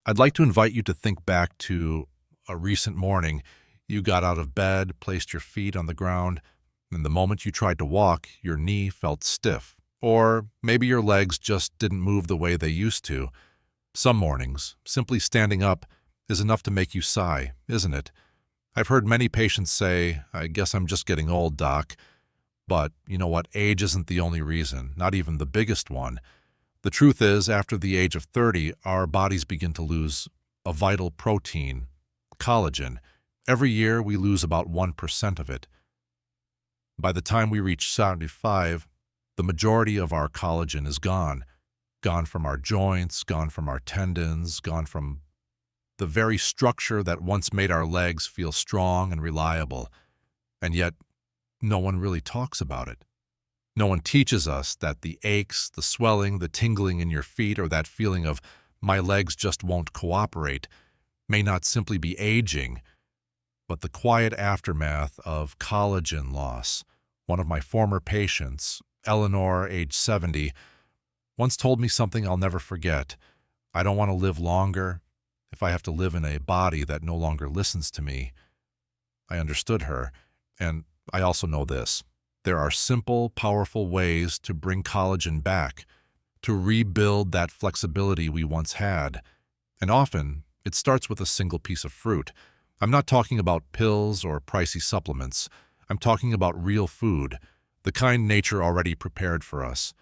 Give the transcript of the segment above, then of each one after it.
I'd like to invite you to think back to a recent morning. You got out of bed, placed your feet on the ground, and the moment you tried to walk, your knee felt stiff. Or maybe your legs just didn't move the way they used to. Some mornings, simply standing up is enough to make you sigh, isn't it? I've heard many patients say, "I guess I'm just getting old, doc." But you know what? Age isn't the only reason, not even the biggest one. The truth is, after the age of 30, our bodies begin to lose a vital protein, collagen. Every year, we lose about 1% of it. By the time we reach 75, the majority of our collagen is gone. Gone from our joints, gone from our tendons, gone from the very structure that once made our legs feel strong and reliable. And yet, no one really talks about it. No one teaches us that the aches, the swelling, the tingling in your feet, or that feeling of "my legs just won't cooperate" may not simply be aging, but the quiet aftermath of collagen loss. One of my former patients, Eleanor, age 70, once told me something I'll never forget. "I don't want to live longer if I have to live in a body that no longer listens to me." I understood her, and I also know this. There are simple, powerful ways to bring collagen back, to rebuild that flexibility we once had. And often, it starts with a single piece of fruit. I'm not talking about pills or pricey supplements. I'm talking about real food, the kind nature already prepared for us.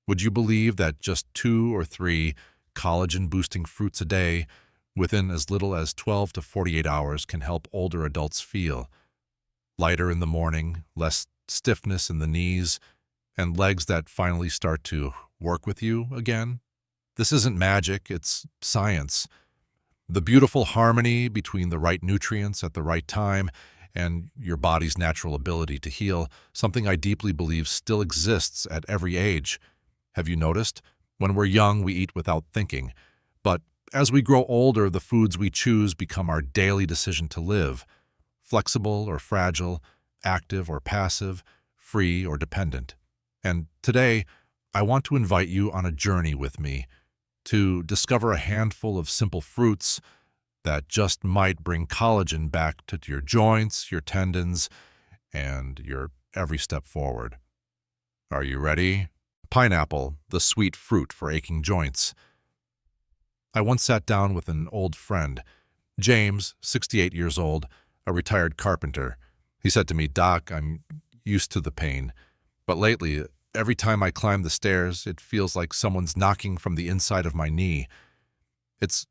Would you believe that just 2 or 3 collagen-boosting fruits a day, within as little as 12 to 48 hours, can help older adults feel lighter in the morning, less stiffness in the knees, and legs that finally start to work with you again? This isn't magic, it's science. The beautiful harmony between the right nutrients at the right time and your body's natural ability to heal, something I deeply believe still exists at every age. Have you noticed? When we're young, we eat without thinking. But as we grow older, the foods we choose become our daily decision to live. Flexible or fragile, active or passive, free or dependent. And today, I want to invite you on a journey with me to discover a handful of simple fruits that just might bring collagen back to your joints, your tendons, and your every step forward. Are you ready? Pineapple, the sweet fruit for aching joints. I once sat down with an old friend, James, 68 years old, a retired carpenter. He said to me, "Doc, I'm used to the pain, but lately, every time I climb the stairs, it feels like someone's knocking from the inside of my knee. It's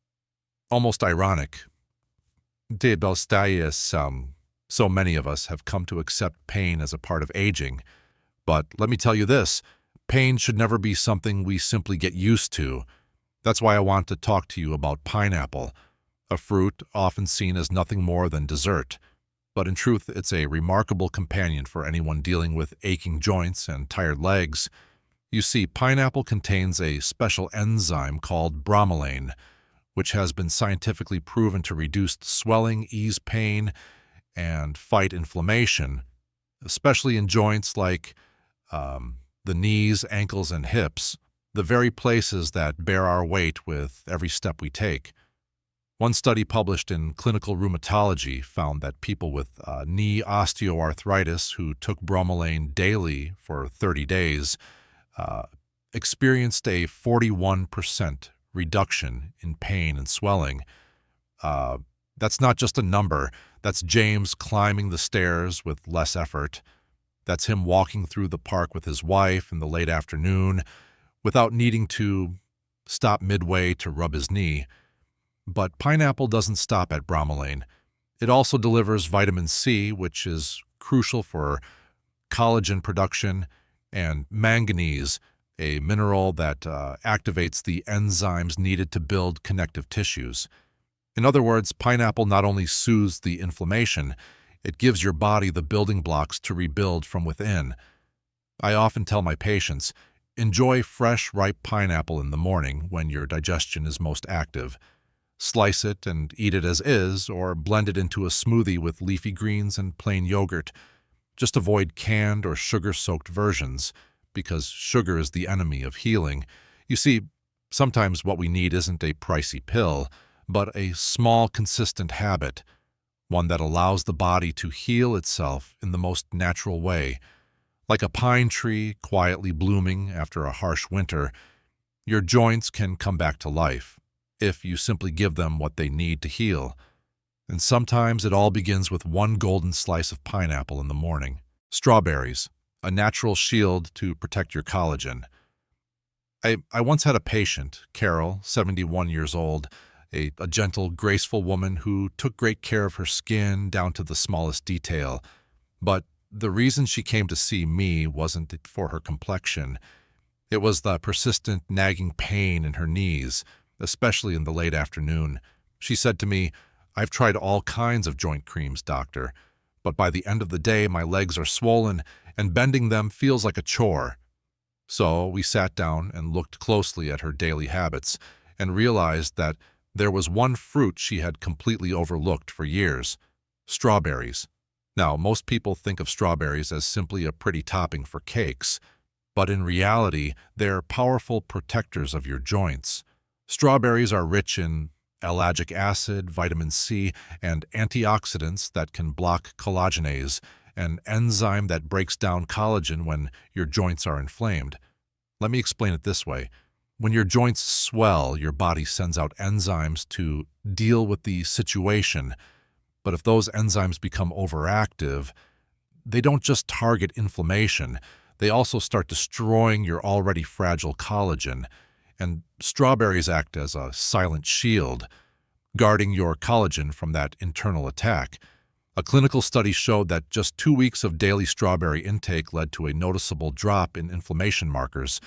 almost ironic. So many of us have come to accept pain as a part of aging. But let me tell you this, pain should never be something we simply get used to. That's why I want to talk to you about pineapple, a fruit often seen as nothing more than dessert. But in truth, it's a remarkable companion for anyone dealing with aching joints and tired legs. You see, pineapple contains a special enzyme called bromelain, which has been scientifically proven to reduce swelling, ease pain, and fight inflammation, especially in joints like the knees, ankles, and hips, the very places that bear our weight with every step we take. One study published in Clinical Rheumatology found that people with knee osteoarthritis who took bromelain daily for 30 days experienced a 41% reduction in pain and swelling. That's not just a number. That's James climbing the stairs with less effort. That's him walking through the park with his wife in the late afternoon without needing to stop midway to rub his knee. But pineapple doesn't stop at bromelain. It also delivers vitamin C, which is crucial for collagen production, and manganese, a mineral that activates the enzymes needed to build connective tissues. In other words, pineapple not only soothes the inflammation, it gives your body the building blocks to rebuild from within. I often tell my patients, enjoy fresh, ripe pineapple in the morning when your digestion is most active. Slice it and eat it as is, or blend it into a smoothie with leafy greens and plain yogurt. Just avoid canned or sugar-soaked versions, because sugar is the enemy of healing. You see, Sometimes what we need isn't a pricey pill, but a small, consistent habit, one that allows the body to heal itself in the most natural way. Like a pine tree quietly blooming after a harsh winter, your joints can come back to life if you simply give them what they need to heal. And sometimes it all begins with one golden slice of pineapple in the morning. Strawberries, a natural shield to protect your collagen. I once had a patient, Carol, 71 years old, a gentle, graceful woman who took great care of her skin down to the smallest detail. But the reason she came to see me wasn't for her complexion. It was the persistent, nagging pain in her knees, especially in the late afternoon. She said to me, "I've tried all kinds of joint creams, doctor, but by the end of the day my legs are swollen and bending them feels like a chore." So we sat down and looked closely at her daily habits and realized that there was one fruit she had completely overlooked for years: strawberries. Now, most people think of strawberries as simply a pretty topping for cakes, but in reality, they're powerful protectors of your joints. Strawberries are rich in ellagic acid, vitamin C, and antioxidants that can block collagenase, an enzyme that breaks down collagen when your joints are inflamed. Let me explain it this way. When your joints swell, your body sends out enzymes to deal with the situation. But if those enzymes become overactive, they don't just target inflammation, they also start destroying your already fragile collagen. And strawberries act as a silent shield, guarding your collagen from that internal attack. A clinical study showed that just 2 weeks of daily strawberry intake led to a noticeable drop in inflammation markers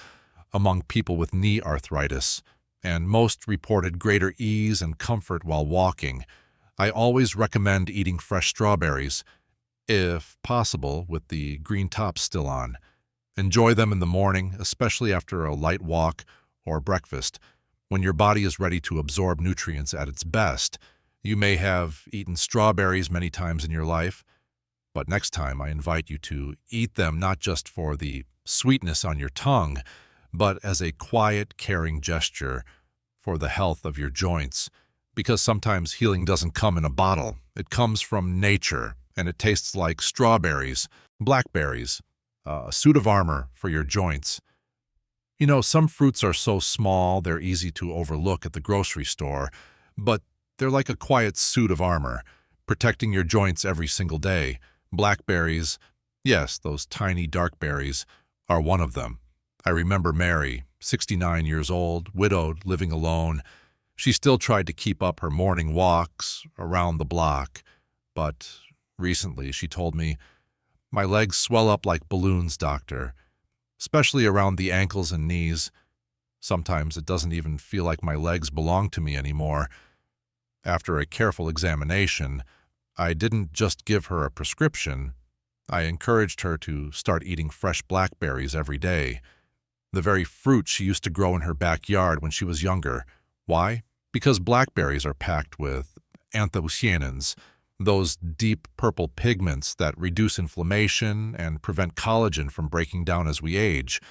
among people with knee arthritis, and most reported greater ease and comfort while walking. I always recommend eating fresh strawberries, if possible, with the green tops still on. Enjoy them in the morning, especially after a light walk or breakfast, when your body is ready to absorb nutrients at its best. You may have eaten strawberries many times in your life, but next time I invite you to eat them not just for the sweetness on your tongue, but as a quiet, caring gesture for the health of your joints. Because sometimes healing doesn't come in a bottle. It comes from nature, and it tastes like strawberries, blackberries, a suit of armor for your joints. You know, some fruits are so small they're easy to overlook at the grocery store, but they're like a quiet suit of armor, protecting your joints every single day. Blackberries, yes, those tiny dark berries, are one of them. I remember Mary, 69 years old, widowed, living alone. She still tried to keep up her morning walks around the block, but recently she told me, "My legs swell up like balloons, doctor, especially around the ankles and knees. Sometimes it doesn't even feel like my legs belong to me anymore." After a careful examination, I didn't just give her a prescription. I encouraged her to start eating fresh blackberries every day, the very fruit she used to grow in her backyard when she was younger. Why? Because blackberries are packed with anthocyanins, those deep purple pigments that reduce inflammation and prevent collagen from breaking down as we age.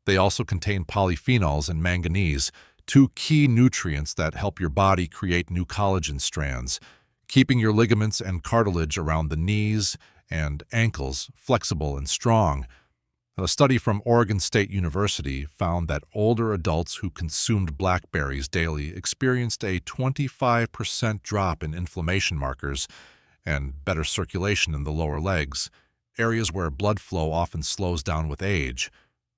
They also contain polyphenols and manganese, two key nutrients that help your body create new collagen strands, keeping your ligaments and cartilage around the knees and ankles flexible and strong. A study from Oregon State University found that older adults who consumed blackberries daily experienced a 25% drop in inflammation markers and better circulation in the lower legs, areas where blood flow often slows down with age.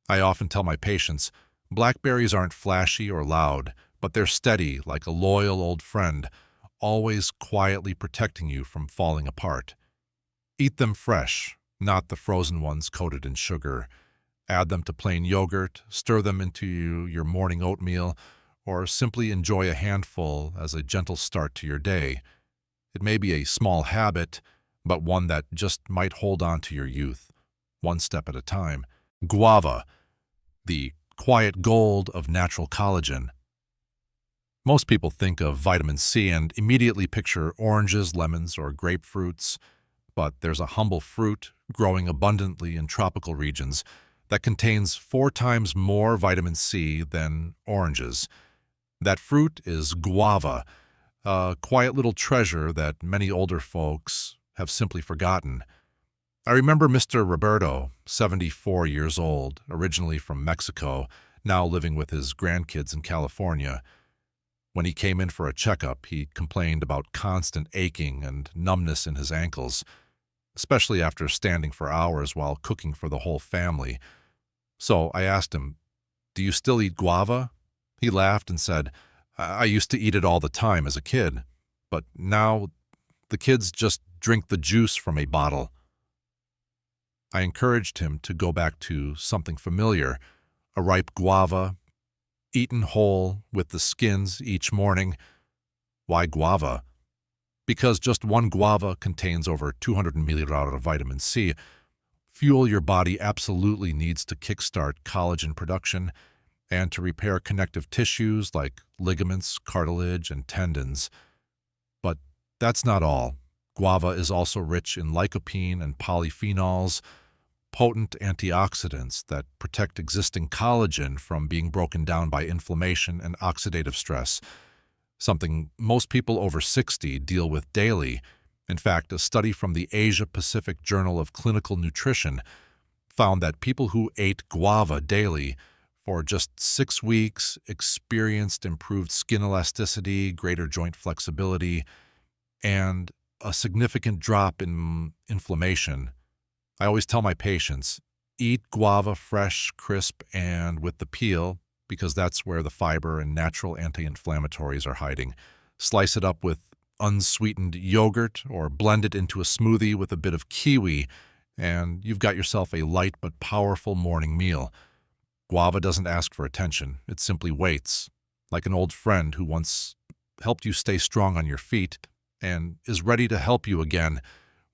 I often tell my patients, blackberries aren't flashy or loud, but they're steady like a loyal old friend, always quietly protecting you from falling apart. Eat them fresh, not the frozen ones coated in sugar. Add them to plain yogurt, stir them into your morning oatmeal, or simply enjoy a handful as a gentle start to your day. It may be a small habit, but one that just might hold on to your youth, one step at a time. Guava, the quiet gold of natural collagen. Most people think of vitamin C and immediately picture oranges, lemons, or grapefruits, but there's a humble fruit growing abundantly in tropical regions that contains 4 times more vitamin C than oranges. That fruit is guava, a quiet little treasure that many older folks have simply forgotten. I remember Mr. Roberto, 74 years old, originally from Mexico, now living with his grandkids in California. When he came in for a checkup, he complained about constant aching and numbness in his ankles, especially after standing for hours while cooking for the whole family. So I asked him, "Do you still eat guava?" He laughed and said, "I used to eat it all the time as a kid, but now the kids just drink the juice from a bottle." I encouraged him to go back to something familiar, a ripe guava, eaten whole with the skins each morning. Why guava? Because just one guava contains over 200 milliliters of vitamin C, fuel your body absolutely needs to kickstart collagen production and to repair connective tissues like ligaments, cartilage, and tendons. But that's not all. Guava is also rich in lycopene and polyphenols, potent antioxidants that protect existing collagen from being broken down by inflammation and oxidative stress, something most people over 60 deal with daily. In fact, a study from the Asia-Pacific Journal of Clinical Nutrition found that people who ate guava daily for just 6 weeks experienced improved skin elasticity, greater joint flexibility, and a significant drop in inflammation. I always tell my patients, eat guava fresh, crisp, and with the peel, because that's where the fiber and natural anti-inflammatories are hiding. Slice it up with unsweetened yogurt or blend it into a smoothie with a bit of kiwi, and you've got yourself a light but powerful morning meal. Guava doesn't ask for attention. It simply waits, like an old friend who once helped you stay strong on your feet and is ready to help you again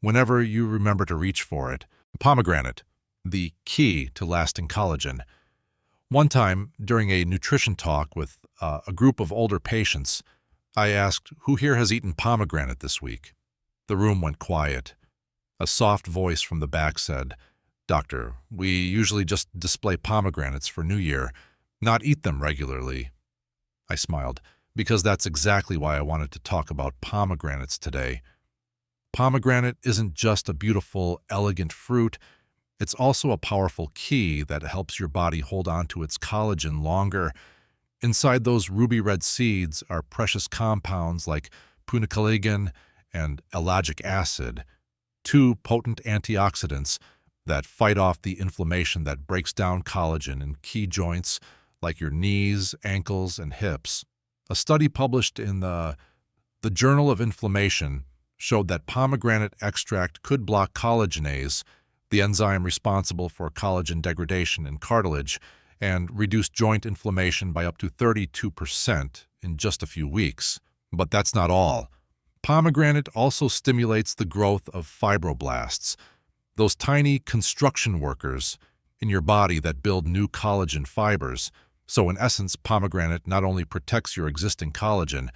whenever you remember to reach for it. Pomegranate, the key to lasting collagen. One time, during a nutrition talk with a group of older patients, I asked, "Who here has eaten pomegranate this week?" The room went quiet. A soft voice from the back said, "Doctor, we usually just display pomegranates for New Year, not eat them regularly." I smiled, because that's exactly why I wanted to talk about pomegranates today. Pomegranate isn't just a beautiful, elegant fruit. It's also a powerful key that helps your body hold on to its collagen longer. Inside those ruby red seeds are precious compounds like punicalagin and ellagic acid, two potent antioxidants that fight off the inflammation that breaks down collagen in key joints like your knees, ankles, and hips. A study published in the Journal of Inflammation showed that pomegranate extract could block collagenase, the enzyme responsible for collagen degradation in cartilage, and reduce joint inflammation by up to 32% in just a few weeks. But that's not all. Pomegranate also stimulates the growth of fibroblasts, those tiny construction workers in your body that build new collagen fibers. So in essence, pomegranate not only protects your existing collagen,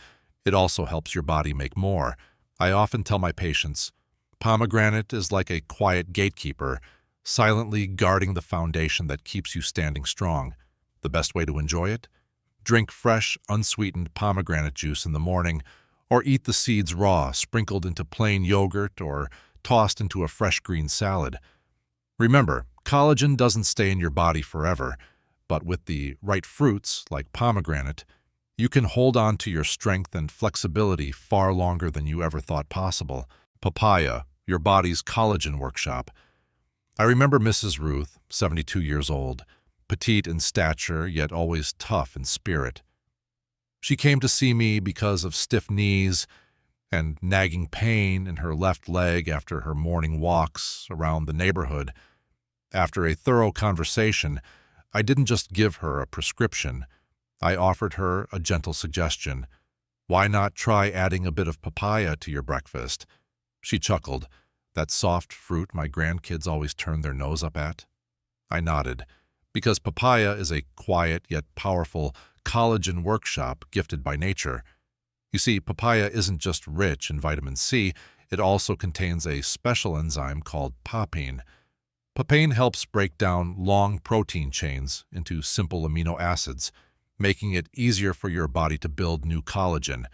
it also helps your body make more. I often tell my patients, pomegranate is like a quiet gatekeeper, silently guarding the foundation that keeps you standing strong. The best way to enjoy it? Drink fresh, unsweetened pomegranate juice in the morning, or eat the seeds raw, sprinkled into plain yogurt or tossed into a fresh green salad. Remember, collagen doesn't stay in your body forever, but with the right fruits, like pomegranate, you can hold on to your strength and flexibility far longer than you ever thought possible. Papaya, your body's collagen workshop. I remember Mrs. Ruth, 72 years old, petite in stature, yet always tough in spirit. She came to see me because of stiff knees and nagging pain in her left leg after her morning walks around the neighborhood. After a thorough conversation, I didn't just give her a prescription. I offered her a gentle suggestion. Why not try adding a bit of papaya to your breakfast? She chuckled. That soft fruit my grandkids always turn their nose up at? I nodded, because papaya is a quiet yet powerful collagen workshop gifted by nature. You see, papaya isn't just rich in vitamin C, it also contains a special enzyme called papain. Papain helps break down long protein chains into simple amino acids, making it easier for your body to build new collagen,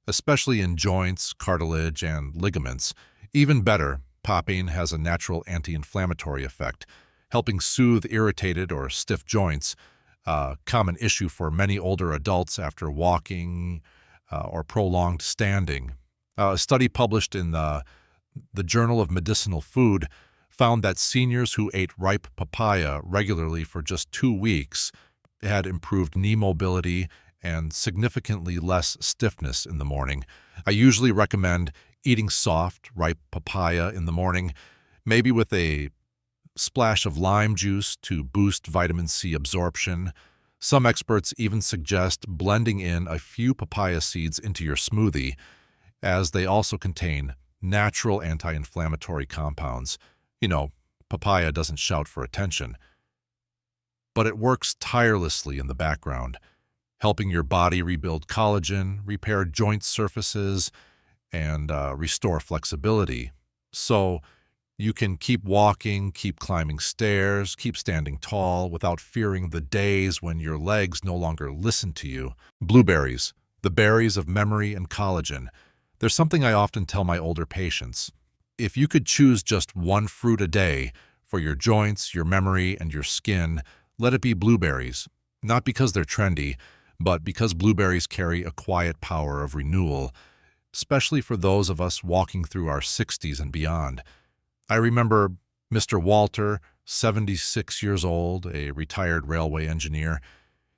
especially in joints, cartilage, and ligaments. Even better, popping has a natural anti-inflammatory effect, helping soothe irritated or stiff joints, a common issue for many older adults after walking or prolonged standing. A study published in the Journal of Medicinal Food found that seniors who ate ripe papaya regularly for just 2 weeks had improved knee mobility and significantly less stiffness in the morning. I usually recommend eating soft, ripe papaya in the morning, maybe with a splash of lime juice to boost vitamin C absorption. Some experts even suggest blending in a few papaya seeds into your smoothie, as they also contain natural anti-inflammatory compounds. You know, papaya doesn't shout for attention, but it works tirelessly in the background, helping your body rebuild collagen, repair joint surfaces, and restore flexibility. So you can keep walking, keep climbing stairs, keep standing tall without fearing the days when your legs no longer listen to you. Blueberries, the berries of memory and collagen. There's something I often tell my older patients. If you could choose just one fruit a day for your joints, your memory, and your skin, let it be blueberries. Not because they're trendy, but because blueberries carry a quiet power of renewal, especially for those of us walking through our 60s and beyond. I remember Mr. Walter, 76 years old, a retired railway engineer.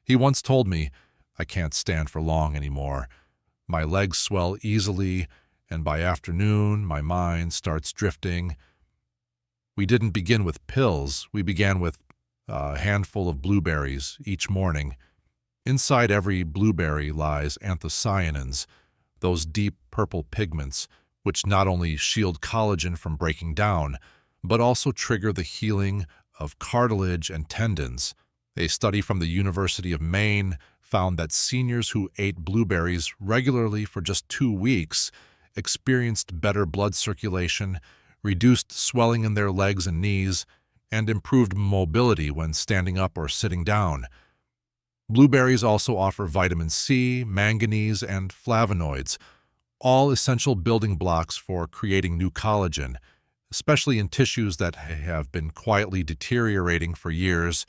He once told me, "I can't stand for long anymore. My legs swell easily, and by afternoon my mind starts drifting." We didn't begin with pills. We began with a handful of blueberries each morning. Inside every blueberry lies anthocyanins, those deep purple pigments which not only shield collagen from breaking down, but also trigger the healing of cartilage and tendons. A study from the University of Maine found that seniors who ate blueberries regularly for just 2 weeks experienced better blood circulation, reduced swelling in their legs and knees, and improved mobility when standing up or sitting down. Blueberries also offer vitamin C, manganese, and flavonoids, all essential building blocks for creating new collagen, especially in tissues that have been quietly deteriorating for years.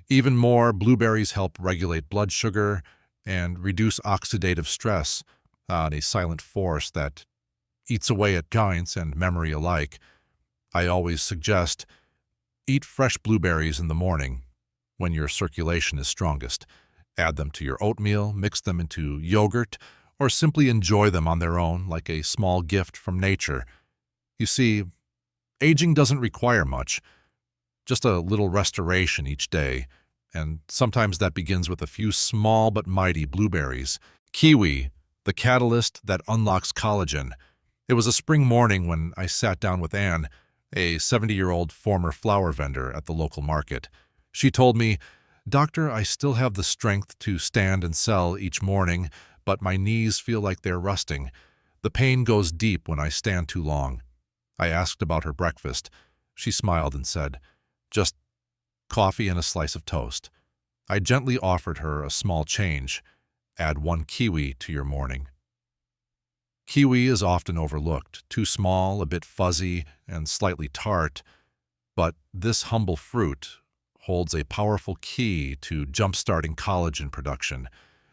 Even more, blueberries help regulate blood sugar and reduce oxidative stress, a silent force that eats away at joints and memory alike. I always suggest eat fresh blueberries in the morning when your circulation is strongest. Add them to your oatmeal, mix them into yogurt, or simply enjoy them on their own like a small gift from nature. You see, aging doesn't require much, just a little restoration each day, and sometimes that begins with a few small but mighty blueberries. Kiwi, the catalyst that unlocks collagen. It was a spring morning when I sat down with Anne, a 70-year-old former flower vendor at the local market. She told me, "Doctor, I still have the strength to stand and sell each morning, but my knees feel like they're rusting. The pain goes deep when I stand too long." I asked about her breakfast. She smiled and said, "Just coffee and a slice of toast." I gently offered her a small change. Add 1 kiwi to your morning. Kiwi is often overlooked, too small, a bit fuzzy, and slightly tart, but this humble fruit holds a powerful key to jump-starting collagen production,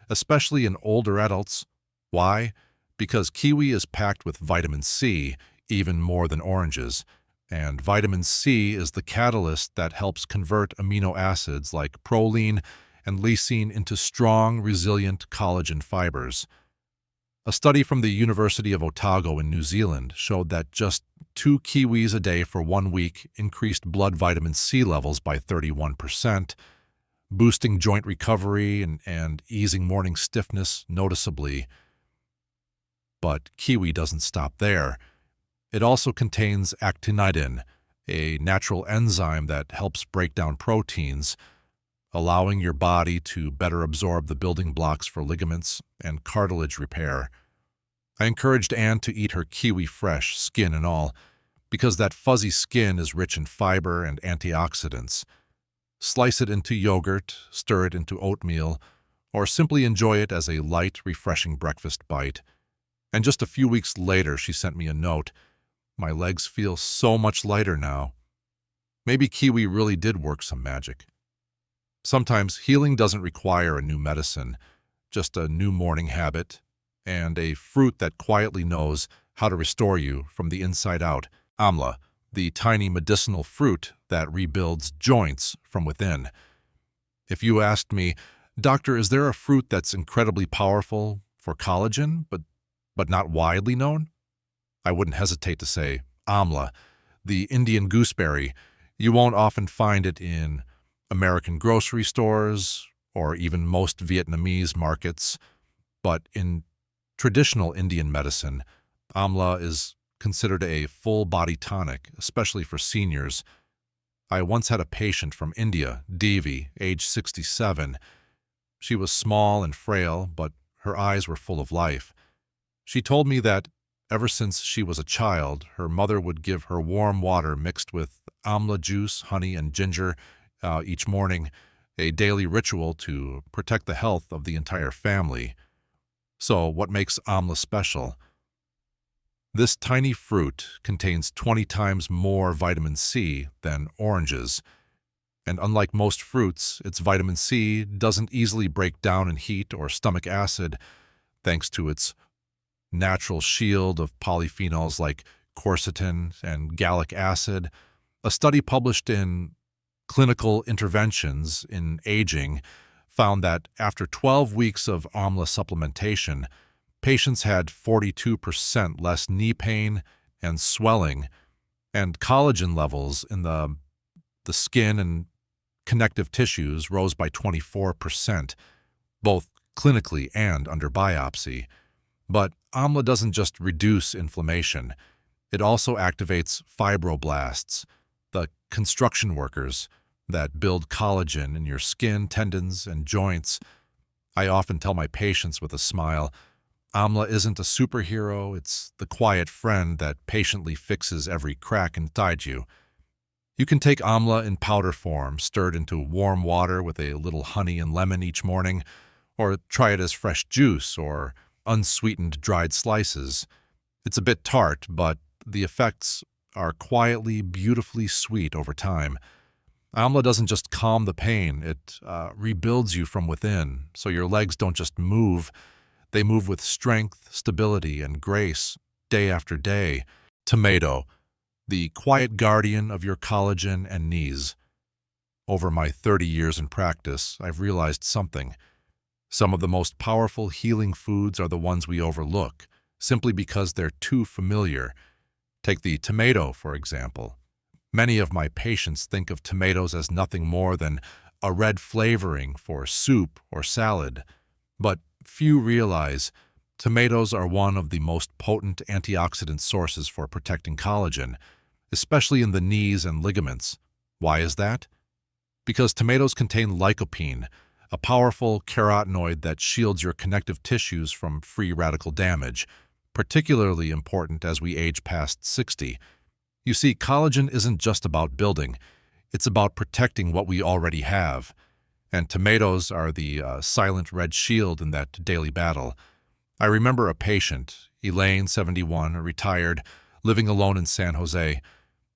especially in older adults. Why? Because kiwi is packed with vitamin C, even more than oranges, and vitamin C is the catalyst that helps convert amino acids like proline and lysine into strong, resilient collagen fibers. A study from the University of Otago in New Zealand showed that just 2 kiwis a day for 1 week increased blood vitamin C levels by 31%, boosting joint recovery and easing morning stiffness noticeably. But kiwi doesn't stop there. It also contains actinidin, a natural enzyme that helps break down proteins, allowing your body to better absorb the building blocks for ligaments and cartilage repair. I encouraged Anne to eat her kiwi fresh, skin and all, because that fuzzy skin is rich in fiber and antioxidants. Slice it into yogurt, stir it into oatmeal, or simply enjoy it as a light, refreshing breakfast bite. And just a few weeks later, she sent me a note. My legs feel so much lighter now. Maybe kiwi really did work some magic. Sometimes healing doesn't require a new medicine, just a new morning habit, and a fruit that quietly knows how to restore you from the inside out. Amla, the tiny medicinal fruit that rebuilds joints from within. If you asked me, Doctor, is there a fruit that's incredibly powerful for collagen, but not widely known? I wouldn't hesitate to say amla, the Indian gooseberry. You won't often find it in American grocery stores or even most Vietnamese markets, but in traditional Indian medicine, amla is considered a full-body tonic, especially for seniors. I once had a patient from India, Devi, age 67. She was small and frail, but her eyes were full of life. She told me that ever since she was a child, her mother would give her warm water mixed with amla juice, honey, and ginger each morning, a daily ritual to protect the health of the entire family. So, what makes amla special? This tiny fruit contains 20 times more vitamin C than oranges, and unlike most fruits, its vitamin C doesn't easily break down in heat or stomach acid thanks to its natural shield of polyphenols like quercetin and gallic acid. A study published in Clinical Interventions in Aging found that after 12 weeks of amla supplementation, patients had 42% less knee pain and swelling, and collagen levels in the skin and connective tissues rose by 24%, both clinically and under biopsy. But amla doesn't just reduce inflammation. It also activates fibroblasts, the construction workers that build collagen in your skin, tendons, and joints. I often tell my patients with a smile, amla isn't a superhero, it's the quiet friend that patiently fixes every crack inside you. You can take amla in powder form, stirred into warm water with a little honey and lemon each morning, or try it as fresh juice or unsweetened dried slices. It's a bit tart, but the effects are quietly, beautifully sweet over time. Amla doesn't just calm the pain, it rebuilds you from within, so your legs don't just move, they move with strength, stability, and grace, day after day. Tomato, the quiet guardian of your collagen and knees. Over my 30 years in practice, I've realized something. Some of the most powerful healing foods are the ones we overlook, simply because they're too familiar. Take the tomato, for example. Many of my patients think of tomatoes as nothing more than a red flavoring for soup or salad, but few realize tomatoes are one of the most potent antioxidant sources for protecting collagen, especially in the knees and ligaments. Why is that? Because tomatoes contain lycopene, a powerful carotenoid that shields your connective tissues from free radical damage, particularly important as we age past 60. You see, collagen isn't just about building, it's about protecting what we already have. And tomatoes are the silent red shield in that daily battle. I remember a patient, Elaine, 71, retired, living alone in San Jose.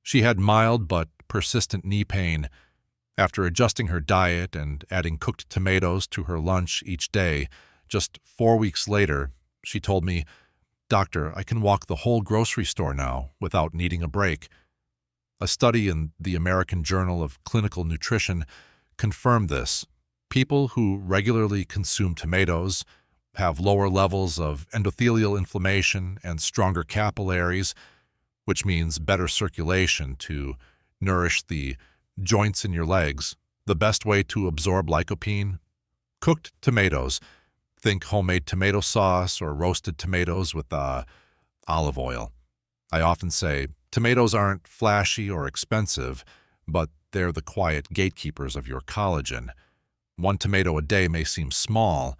She had mild but persistent knee pain. After adjusting her diet and adding cooked tomatoes to her lunch each day, just 4 weeks later, she told me, "Doctor, I can walk the whole grocery store now without needing a break." A study in the American Journal of Clinical Nutrition confirmed this. People who regularly consume tomatoes have lower levels of endothelial inflammation and stronger capillaries, which means better circulation to nourish the joints in your legs. The best way to absorb lycopene? Cooked tomatoes. Think homemade tomato sauce or roasted tomatoes with olive oil. I often say, tomatoes aren't flashy or expensive, but they're the quiet gatekeepers of your collagen. 1 tomato a day may seem small,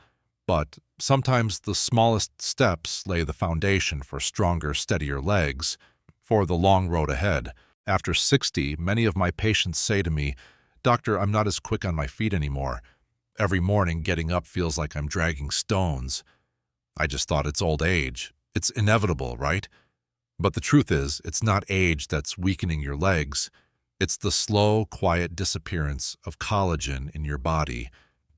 but sometimes the smallest steps lay the foundation for stronger, steadier legs for the long road ahead. After 60, many of my patients say to me, "Doctor, I'm not as quick on my feet anymore." Every morning getting up feels like I'm dragging stones. I just thought it's old age. It's inevitable, right? But the truth is, it's not age that's weakening your legs. It's the slow, quiet disappearance of collagen in your body,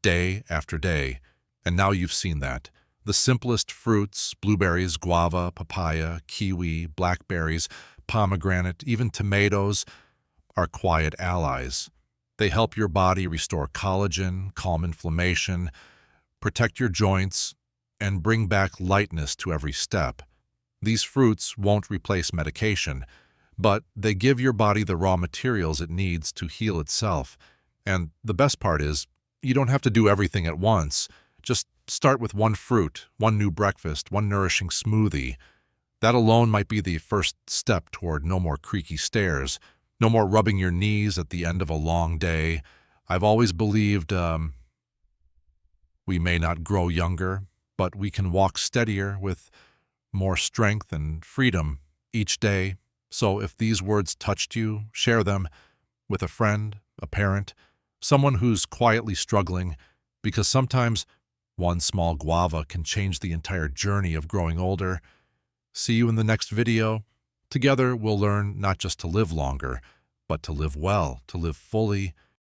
day after day. And now you've seen that. The simplest fruits, blueberries, guava, papaya, kiwi, blackberries, pomegranate, even tomatoes, are quiet allies. They help your body restore collagen, calm inflammation, protect your joints, and bring back lightness to every step. These fruits won't replace medication, but they give your body the raw materials it needs to heal itself. And the best part is, you don't have to do everything at once. Just start with one fruit, one new breakfast, one nourishing smoothie. That alone might be the first step toward no more creaky stairs, no more rubbing your knees at the end of a long day. I've always believed we may not grow younger, but we can walk steadier with more strength and freedom each day. So if these words touched you, share them with a friend, a parent, someone who's quietly struggling, because sometimes one small guava can change the entire journey of growing older. See you in the next video. Together we'll learn not just to live longer, but to live well, to live fully,